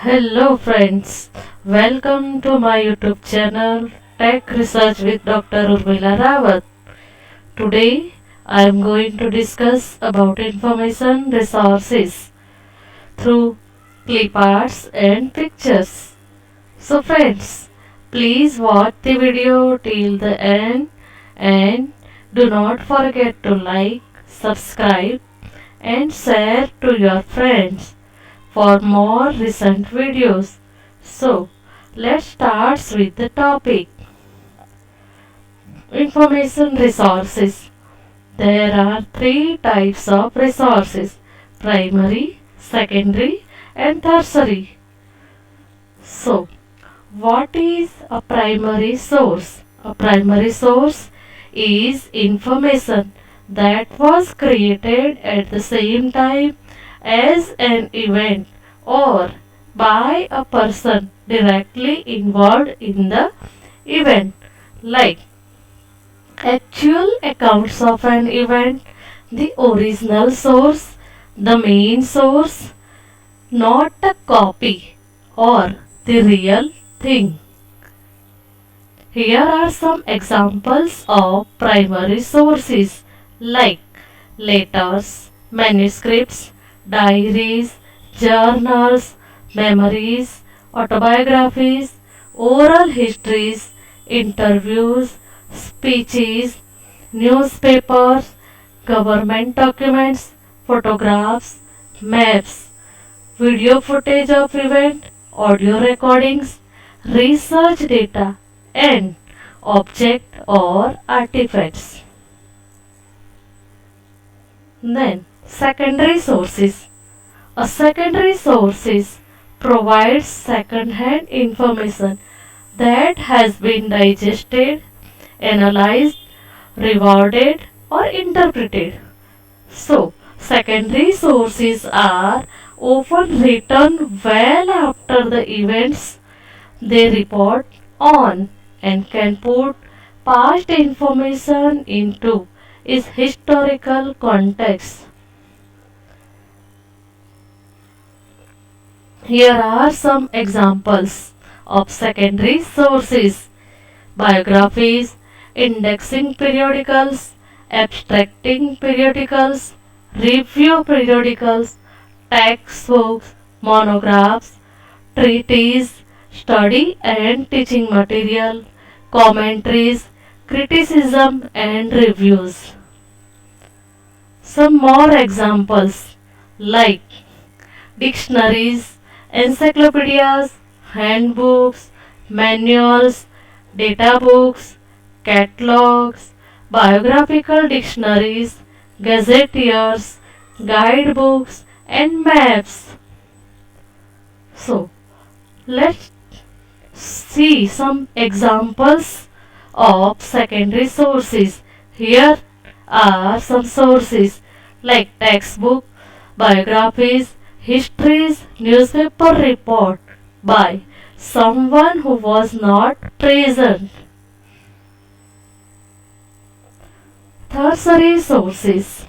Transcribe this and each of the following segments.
Hello friends, welcome to my YouTube channel Tech Research with Dr. Urmila Ravat. Today I am going to discuss about information resources through clip arts and pictures. So friends, please watch the video till the end and do not forget to like, subscribe and share to your friends for more recent videos. So, let's start with the topic. Information resources. There are three types of resources: primary, secondary and tertiary. So, what is a primary source? A primary source is information that was created at the same time as an event or by a person directly involved in the event, like actual accounts of an event, the original source, the main source, not a copy or the real thing. Here are some examples of primary sources like letters, manuscripts, diaries, journals, memories, autobiographies, oral histories, interviews, speeches, newspapers, government documents, photographs, maps, video footage of event, audio recordings, research data, and object or artifacts. Then, secondary sources. A secondary source provides second-hand information that has been digested, analyzed, rewarded, or interpreted. So, secondary sources are often written well after the events they report on and can put past information into its historical context. Here are some examples of secondary sources: biographies, indexing periodicals, abstracting periodicals, review periodicals, textbooks, monographs, treatises, study and teaching material, commentaries, criticism and reviews. Some more examples like dictionaries, encyclopedias, handbooks, manuals, data books, catalogs, biographical dictionaries, gazetteers, guidebooks and maps. So, let's see some examples of secondary sources. Here are some sources like textbook, biographies, histories, newspaper report by someone who was not present. Tertiary sources.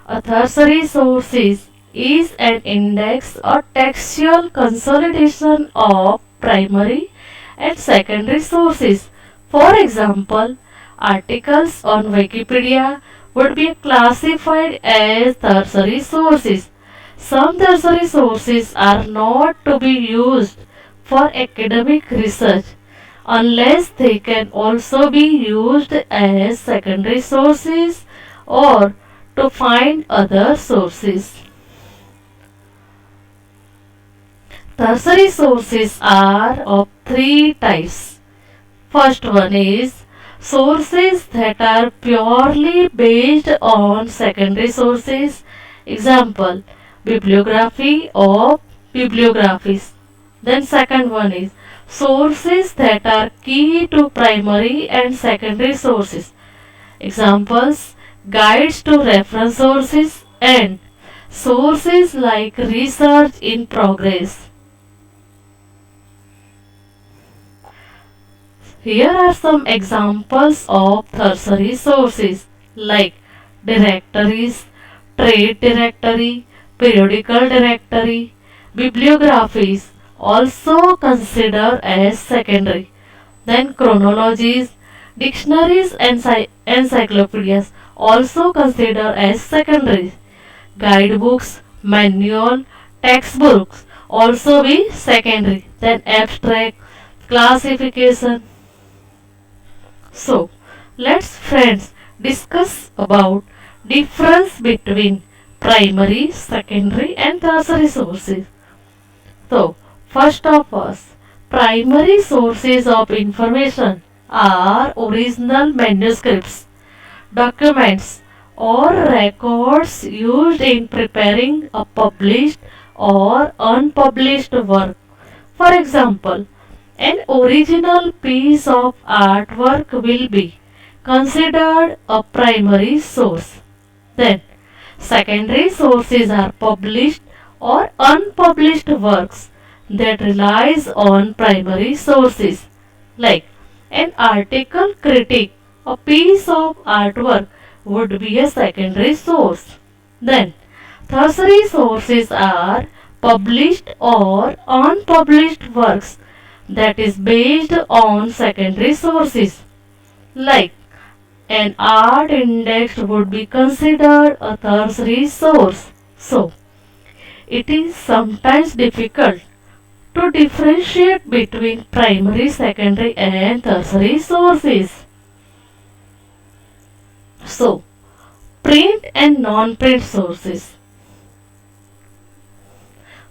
A tertiary source is an index or textual consolidation of primary and secondary sources. For example, articles on Wikipedia would be classified as tertiary sources. Some tertiary sources are not to be used for academic research unless they can also be used as secondary sources or to find other sources. Tertiary sources are of three types. First one is sources that are purely based on secondary sources. Example, bibliography of bibliographies. Then second one is sources that are key to primary and secondary sources. Examples, guides to reference sources and sources like research in progress. Here are some examples of tertiary sources like directories, trade directory, periodical directory, Bibliographies also considered as secondary. Then chronologies, dictionaries and encyclopedias also considered as secondary. Guidebooks, manual, textbooks also be secondary. Then abstract, classification. So, let's friends discuss about difference between primary, secondary and tertiary sources. So, first of all, primary sources of information are original manuscripts, documents or records used in preparing a published or unpublished work. For example, an original piece of artwork will be considered a primary source. Then, secondary sources are published or unpublished works that relies on primary sources, like an article critic, a piece of artwork would be a secondary source. Then, tertiary sources are published or unpublished works that is based on secondary sources, like an art index would be considered a tertiary source. So, it is sometimes difficult to differentiate between primary, secondary and tertiary sources. So, print and non-print sources.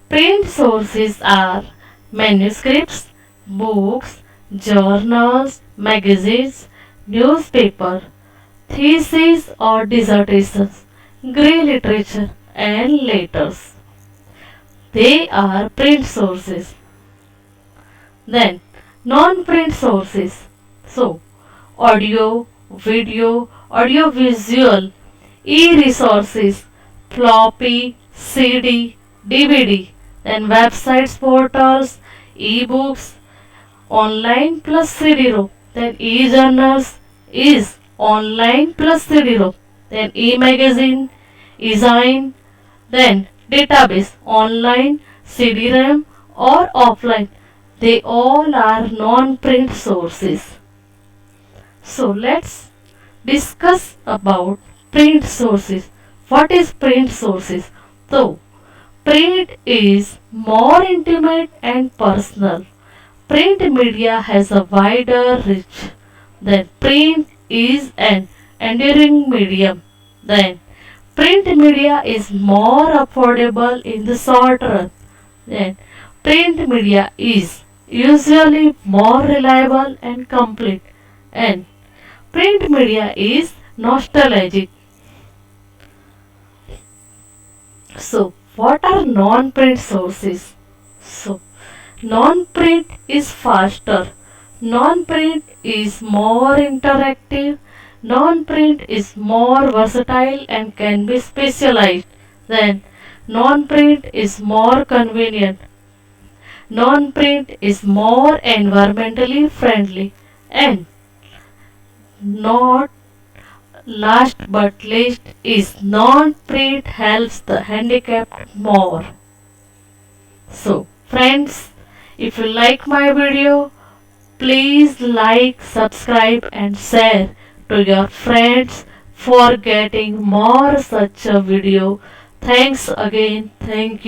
Print sources are manuscripts, books, journals, magazines, newspaper, theses or dissertations, grey literature and letters. They are print sources. Then non-print sources. So audio, video, audiovisual, e-resources, floppy, CD, DVD, then websites, portals, e-books, online plus CD-ROM, then e-journals is online plus CD-ROM, then e-magazine, e-zine, then database, online, CD-RAM or offline. They all are non-print sources. So let's discuss about print sources. What is print sources? So, print is more intimate and personal. Print media has a wider reach. Then print is an enduring medium. Then print media is more affordable in the short run. Then print media is usually more reliable and complete. And print media is nostalgic. So, what are non-print sources? So, non-print is faster. Non-print is more interactive. Non-print is more versatile and can be specialized. Then, non-print is more convenient. Non-print is more environmentally friendly. And not last but least is non-print helps the handicapped more. So friends, if you like my video, please like, subscribe and share to your friends for getting more such a video. Thanks again. Thank you.